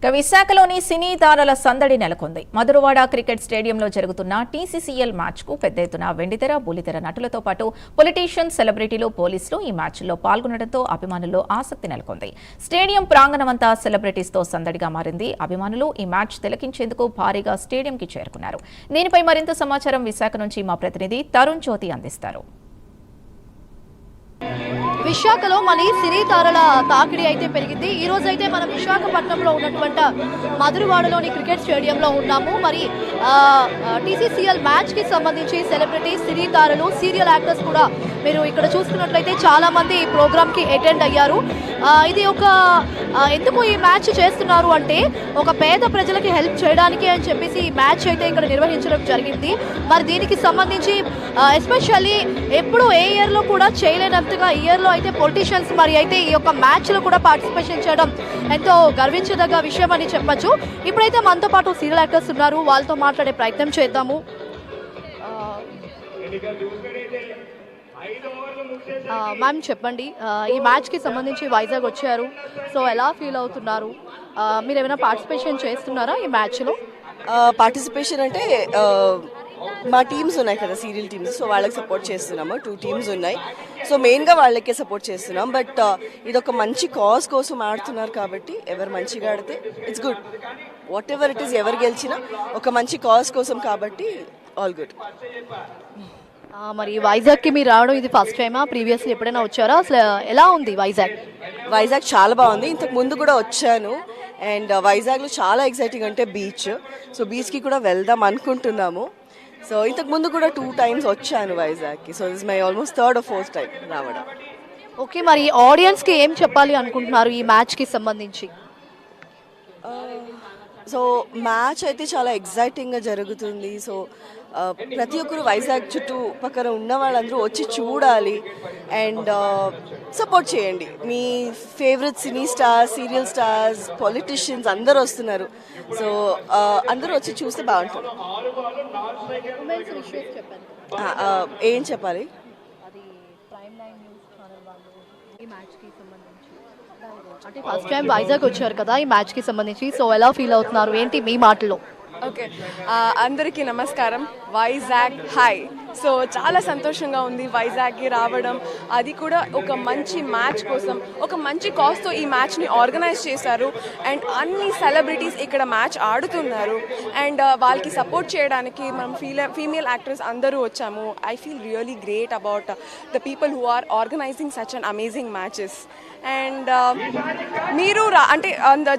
విశాఖలోని సినీ తారల సందడి నెలకొంది. మధురవాడ క్రికెట్ స్టేడియంలో జరుగుతున్న టీసీసీఎల్ మ్యాచ్కు పెద్ద ఎత్తున వెండితెర, బుల్లితెర నటులతో పాటు పొలిటీషియన్, సెలబ్రిటీలు, పోలీసులు ఈ మ్యాచ్లో పాల్గొనడంతో అభిమానుల్లో ఆసక్తి నెలకొంది. స్టేడియం ప్రాంగణమంతా సెలబ్రిటీస్తో సందడిగా మారింది. అభిమానులు ఈ మ్యాచ్ తిలకించేందుకు భారీగా స్టేడియంకి చేరుకున్నారు. దీనిపై మరింత సమాచారం విశాఖ నుంచి మా ప్రతినిధి తరుణ్ జ్యోతి అందిస్తారు. విశాఖలో మళ్ళీ సినీ తారల తాకిడి అయితే పెరిగింది. ఈ రోజు అయితే మనం విశాఖపట్నంలో ఉన్నటువంటి మధురవాడలోని క్రికెట్ స్టేడియంలో ఉన్నాము. మరి టీసీసీఎల్ మ్యాచ్ కి సంబంధించి సెలబ్రిటీస్, సినీ తారలు, సీరియల్ యాక్టర్స్ కూడా మీరు ఇక్కడ చూసుకున్నట్లయితే చాలా మంది ఈ ప్రోగ్రామ్ కి అటెండ్ అయ్యారు. ఇది ఎందుకు ఈ మ్యాచ్ చేస్తున్నారు అంటే ఒక పేద ప్రజలకి హెల్ప్ చేయడానికి అని చెప్పేసి ఈ మ్యాచ్ అయితే ఇక్కడ నిర్వహించడం జరిగింది. మరి దీనికి సంబంధించి ఎస్పెషల్లీ ఎప్పుడు ఏ ఇయర్ లో కూడా చేయలేనంతగా ఇయర్ లో అయితే పొలిటీషియన్స్ మరి అయితే ఈ యొక్క మ్యాచ్ లో కూడా పార్టిసిపేషన్ చేయడం ఎంతో గర్వించదగ్గ విషయం అని చెప్పొచ్చు. ఇప్పుడైతే మనతో పాటు సీరియల్ యాక్టర్స్ ఉన్నారు, వాళ్ళతో మాట్లాడే ప్రయత్నం చేద్దాము. మ్యామ్ చెప్పండి, ఈ మ్యాచ్ కి సంబంధించి వైజాగ్ వచ్చారు, సో ఎలా ఫీల్ అవుతున్నారు? మీరు ఏమైనా పార్టిసిపేషన్ చేస్తున్నారా ఈ మ్యాచ్ లో? పార్టిసిపేషన్ అంటే మా టీమ్స్ ఉన్నాయి కదా, సీరియల్ టీమ్స్, సో వాళ్ళకి సపోర్ట్ చేస్తున్నాము. 2 టీమ్స్ ఉన్నాయి, సో మెయిన్గా వాళ్ళకే సపోర్ట్ చేస్తున్నాం. బట్ ఇది ఒక మంచి కాజ్ కోసం ఆడుతున్నారు కాబట్టి ఎవరు మంచిగా ఆడితే it's good. What ever it is, ఎవరు గెలిచినా ఒక మంచి కాజ్ కోసం కాబట్టి ఆల్ గుడ్. మరి వైజాగ్కి మీరు రావడం ఇది ఫస్ట్ టైమా? ప్రీవియస్లీ ఎప్పుడైనా వచ్చారా? అసలు ఎలా ఉంది వైజాగ్? వైజాగ్ చాలా బాగుంది. ఇంతకు ముందు కూడా వచ్చాను. అండ్ వైజాగ్లో చాలా ఎక్సైటింగ్ అంటే బీచ్, సో బీచ్కి కూడా వెళ్దాం అనుకుంటున్నాము. సో ఇంతకు ముందు కూడా 2 times వచ్చాను వైజాగ్కి. So this my almost 3rd or 4th time రావడం. ఓకే, మరి ఆడియన్స్కి ఏం చెప్పాలి అనుకుంటున్నారు ఈ మ్యాచ్కి సంబంధించి? సో మ్యాచ్ అయితే చాలా ఎగ్జైటింగ్గా జరుగుతుంది. సో ప్రతి ఒక్కరు వైజాగ్ చుట్టుపక్కల ఉన్న వాళ్ళందరూ వచ్చి చూడాలి అండ్ సపోర్ట్ చేయండి. మీ favourite cine stars, serial stars, politicians అందరూ వస్తున్నారు. సో అందరూ వచ్చి చూస్తే బాగుంటుంది. ఏం చెప్పాలి? అంటే ఫస్ట్ టైం వైజాగ్ వచ్చారు కదా ఈ మ్యాచ్ కి సంబంధించి, సో ఎలా ఫీల్ అవుతున్నారు, ఏంటి మీ మాటల్లో? ఓకే, అందరికీ నమస్కారం. వైజాగ్ హాయ్. సో చాలా సంతోషంగా ఉంది వైజాగ్కి రావడం, అది కూడా ఒక మంచి మ్యాచ్ కోసం, ఒక మంచి కాజ్తో ఈ మ్యాచ్ని ఆర్గనైజ్ చేశారు. అండ్ అన్ని సెలబ్రిటీస్ ఇక్కడ మ్యాచ్ ఆడుతున్నారు అండ్ వాళ్ళకి సపోర్ట్ చేయడానికి మనం ఫీమేల్ యాక్టర్స్ అందరూ వచ్చాము. I feel really great about the people who are organising such an amazing matches. And మీరు అంటే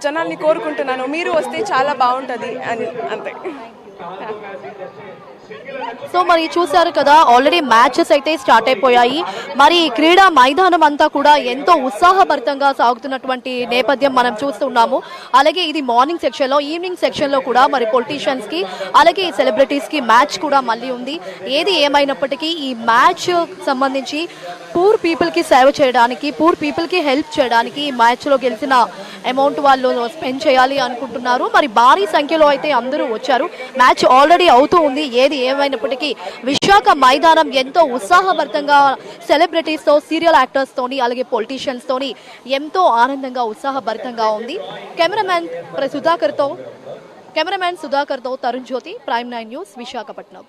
జనాల్ని కోరుకుంటున్నాను, మీరు వస్తే చాలా బాగుంటుంది అని, అంతే. సో మరి చూసారు కదా, ఆల్రెడీ మ్యాచెస్ అయితే స్టార్ట్ అయిపోయాయి. మరి క్రీడా మైదానం అంతా కూడా ఎంతో ఉత్సాహభరితంగా సాగుతున్నటువంటి నేపథ్యం మనం చూస్తున్నాము. అలాగే ఇది మార్నింగ్ సెక్షన్ లో, ఈవినింగ్ సెక్షన్ లో కూడా మరి పొలిటీషియన్స్ కి అలాగే సెలబ్రిటీస్ కి మ్యాచ్ కూడా మళ్ళీ ఉంది. ఏది ఏమైనప్పటికీ ఈ మ్యాచ్ సంబంధించి పూర్ పీపుల్ కి సేవ చేయడానికి, పూర్ పీపుల్ కి హెల్ప్ చేయడానికి ఈ మ్యాచ్ లో గెలిచిన అమౌంట్ వాళ్ళు స్పెండ్ చేయాలి అనుకుంటున్నారు. మరి భారీ సంఖ్యలో అయితే అందరూ వచ్చారు. మ్యాచ్ ఆల్రెడీ అవుతూ ఉంది. ఏది ఏమైనప్పటికీ విశాఖ మైదానం ఎంతో ఉత్సాహభరితంగా సెలబ్రిటీస్ తో, సీరియల్ యాక్టర్స్ తోని అలాగే పొలిటీషియన్స్ తోని ఎంతో ఆనందంగా, ఉత్సాహభరితంగా ఉంది. కెమెరామ్యాన్ సుధాకర్ తో తరుణ్ జ్యోతి, ప్రైమ్ 9 న్యూస్, విశాఖపట్నం.